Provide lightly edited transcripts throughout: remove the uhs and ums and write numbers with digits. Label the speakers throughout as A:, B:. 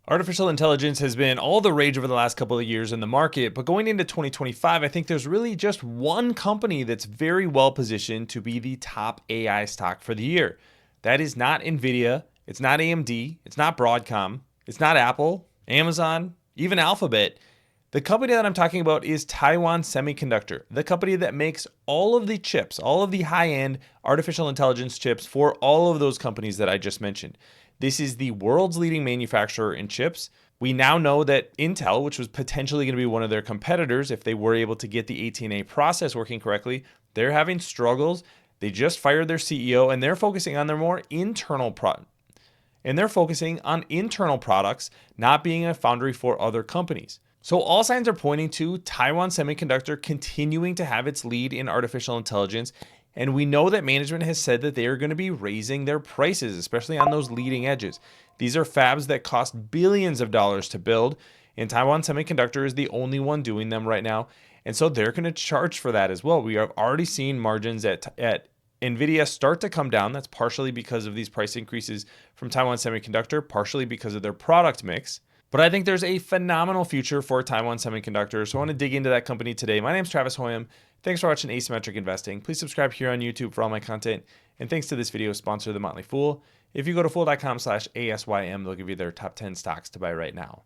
A: Artificial intelligence has been all the rage over the last couple of years in the market, but going into 2025, I think there's really just one company that's very well positioned to be the top AI stock for the year. That is not NVIDIA, it's not AMD, it's not Broadcom, it's not Apple, Amazon, even Alphabet. The company that I'm talking about is Taiwan Semiconductor, the company that makes all of the chips, all of the high-end artificial intelligence chips for all of those companies that I just mentioned. This is the world's leading manufacturer in chips. We now know that Intel, which was potentially going to be one of their competitors if they were able to get the 18A process working correctly, they're having struggles. They just fired their CEO and they're focusing on their more internal products, not being a foundry for other companies. So all signs are pointing to Taiwan Semiconductor continuing to have its lead in artificial intelligence. And we know that management has said that they are going to be raising their prices, especially on those leading edges. These are fabs that cost billions of dollars to build, and Taiwan Semiconductor is the only one doing them right now. And so they're going to charge for that as well. We have already seen margins at NVIDIA start to come down. That's partially because of these price increases from Taiwan Semiconductor, partially because of their product mix. But I think there's a phenomenal future for Taiwan Semiconductor. So I want to dig into that company today. My name is Travis Hoium. Thanks for watching Asymmetric Investing. Please subscribe here on YouTube for all my content. And thanks to this video sponsor, The Motley Fool. If you go to fool.com/ASYM, they'll give you their top 10 stocks to buy right now.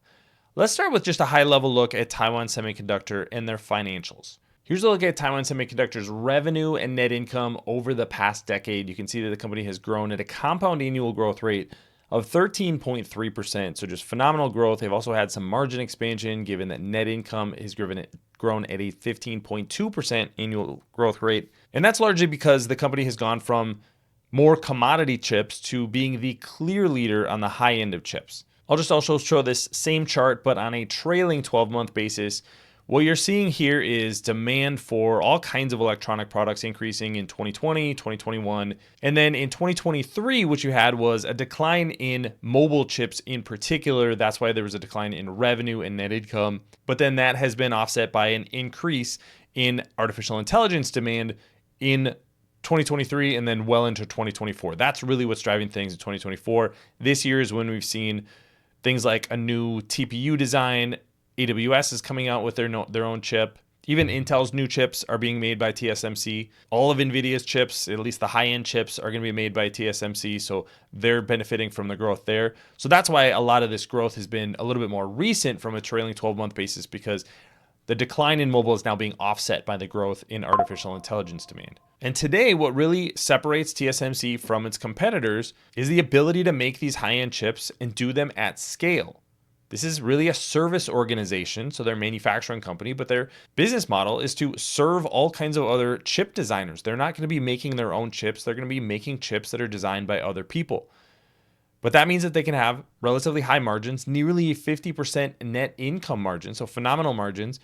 A: Let's start with just a high level look at Taiwan Semiconductor and their financials. Here's a look at Taiwan Semiconductor's revenue and net income over the past decade. You can see that the company has grown at a compound annual growth rate of 13.3%. So just phenomenal growth. They've also had some margin expansion given that net income has grown at a 15.2% annual growth rate. And that's largely because the company has gone from more commodity chips to being the clear leader on the high end of chips. I'll just also show this same chart, but on a trailing 12-month basis. What you're seeing here is demand for all kinds of electronic products increasing in 2020, 2021, and then in 2023, what you had was a decline in mobile chips in particular. That's why there was a decline in revenue and net income. But then that has been offset by an increase in artificial intelligence demand in 2023 and then well into 2024. That's really what's driving things in 2024. This year is when we've seen things like a new TPU design. AWS is coming out with their own chip. Even Intel's new chips are being made by TSMC. All of NVIDIA's chips, at least the high-end chips, are going to be made by TSMC, so they're benefiting from the growth there. So that's why a lot of this growth has been a little bit more recent from a trailing 12-month basis, because the decline in mobile is now being offset by the growth in artificial intelligence demand. And today, what really separates TSMC from its competitors is the ability to make these high-end chips and do them at scale. This is really a service organization, so they're a manufacturing company, but their business model is to serve all kinds of other chip designers. They're not going to be making their own chips. They're going to be making chips that are designed by other people. But that means that they can have relatively high margins, nearly 50% net income margin, so phenomenal margins,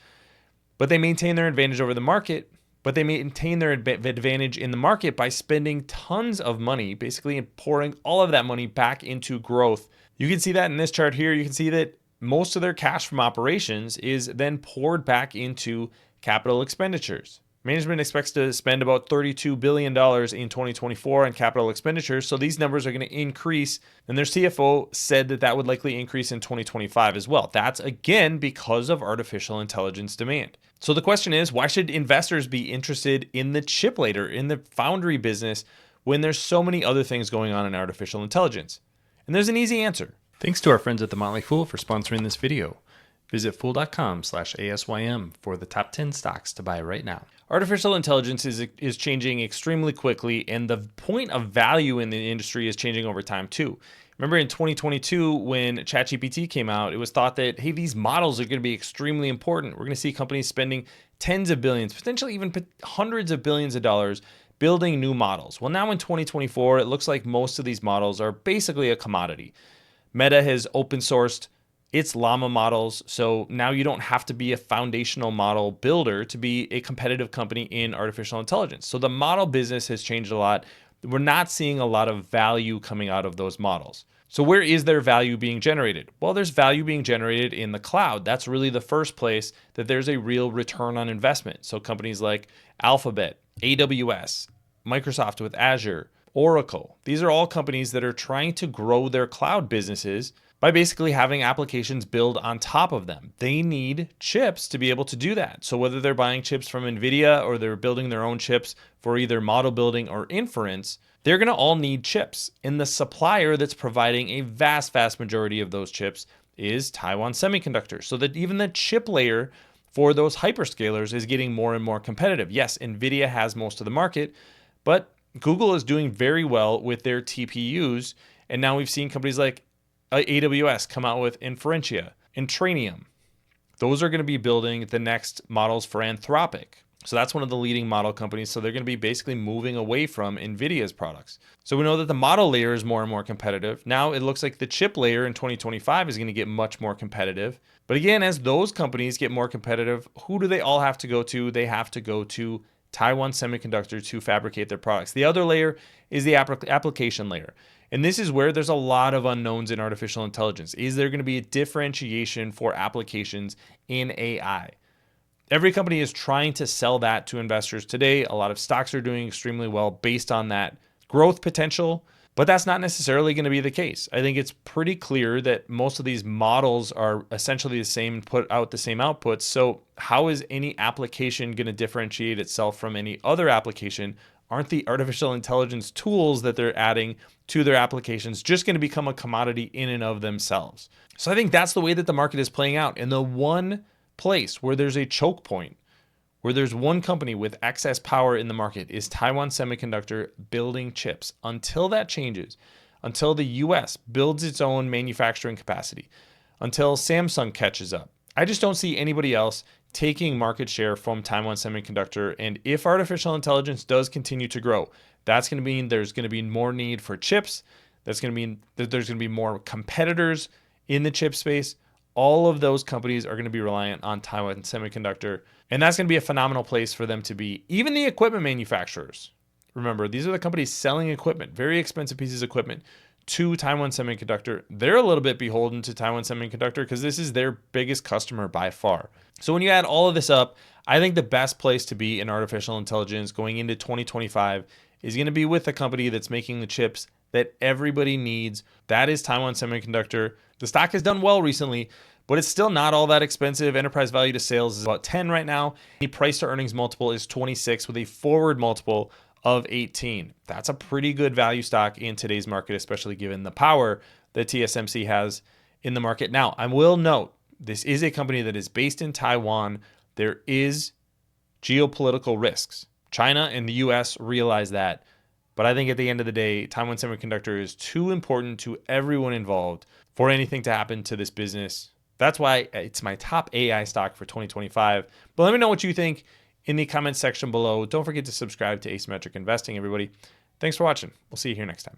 A: but they maintain their advantage over the market, but they maintain their advantage in the market by spending tons of money, basically pouring all of that money back into growth. You can see that in this chart here. You can see that most of their cash from operations is then poured back into capital expenditures. Management expects to spend about $32 billion in 2024 on capital expenditures, so these numbers are going to increase, and their CFO said that that would likely increase in 2025 as well. That's, again, because of artificial intelligence demand. So the question is, why should investors be interested in the chip later, in the foundry business, when there's so many other things going on in artificial intelligence? And there's an easy answer. Thanks to our friends at The Motley Fool for sponsoring this video. Visit fool.com/ASYM for the top 10 stocks to buy right now. Artificial intelligence is changing extremely quickly, and the point of value in the industry is changing over time too. Remember in 2022, when ChatGPT came out, it was thought that, hey, these models are going to be extremely important. We're going to see companies spending tens of billions, potentially even hundreds of billions of dollars building new models. Well, now in 2024, it looks like most of these models are basically a commodity. Meta has open sourced its Llama models, so now you don't have to be a foundational model builder to be a competitive company in artificial intelligence. So the model business has changed a lot. We're not seeing a lot of value coming out of those models. So where is their value being generated? Well, there's value being generated in the cloud. That's really the first place that there's a real return on investment. So companies like Alphabet, AWS, Microsoft with Azure, Oracle. These are all companies that are trying to grow their cloud businesses, by basically having applications build on top of them. They need chips to be able to do that. So whether they're buying chips from NVIDIA or they're building their own chips for either model building or inference, they're going to all need chips. And the supplier that's providing a vast, vast majority of those chips is Taiwan Semiconductor. So that even the chip layer for those hyperscalers is getting more and more competitive. Yes, NVIDIA has most of the market, but Google is doing very well with their TPUs. And now we've seen companies like AWS come out with Inferentia and Trainium. Those are going to be building the next models for Anthropic. So that's one of the leading model companies. So they're going to be basically moving away from NVIDIA's products. So we know that the model layer is more and more competitive. Now it looks like the chip layer in 2025 is going to get much more competitive. But again, as those companies get more competitive, who do they all have to go to? They have to go to Taiwan Semiconductor to fabricate their products. The other layer is the application layer. And this is where there's a lot of unknowns in artificial intelligence. Is there going to be a differentiation for applications in AI? Every company is trying to sell that to investors today. A lot of stocks are doing extremely well based on that growth potential, but that's not necessarily going to be the case. I think it's pretty clear that most of these models are essentially the same and put out the same outputs. So how is any application going to differentiate itself from any other application? Aren't the artificial intelligence tools that they're adding to their applications just going to become a commodity in and of themselves? So I think that's the way that the market is playing out. And the one place where there's a choke point, where there's one company with excess power in the market, is Taiwan Semiconductor building chips. Until that changes, until the US builds its own manufacturing capacity, until Samsung catches up, I just don't see anybody else taking market share from Taiwan Semiconductor. And if artificial intelligence does continue to grow, that's going to mean there's going to be more need for chips. That's going to mean that there's going to be more competitors in the chip space. All of those companies are going to be reliant on Taiwan Semiconductor. And that's going to be a phenomenal place for them to be. Even the equipment manufacturers. Remember, these are the companies selling equipment, very expensive pieces of equipment, to Taiwan Semiconductor. They're a little bit beholden to Taiwan Semiconductor because this is their biggest customer by far. So when you add all of this up, I think the best place to be in artificial intelligence going into 2025 is going to be with a company that's making the chips that everybody needs. That is Taiwan Semiconductor. The stock has done well recently, but it's still not all that expensive. Enterprise value to sales is about 10 right now. The price to earnings multiple is 26 with a forward multiple of 18. That's a pretty good value stock in today's market, especially given the power that TSMC has in the market. Now, I will note, this is a company that is based in Taiwan. There is geopolitical risks. China and the US realize that. But I think at the end of the day, Taiwan Semiconductor is too important to everyone involved for anything to happen to this business. That's why it's my top AI stock for 2025. But let me know what you think in the comments section below. Don't forget to subscribe to Asymmetric Investing, everybody. Thanks for watching. We'll see you here next time.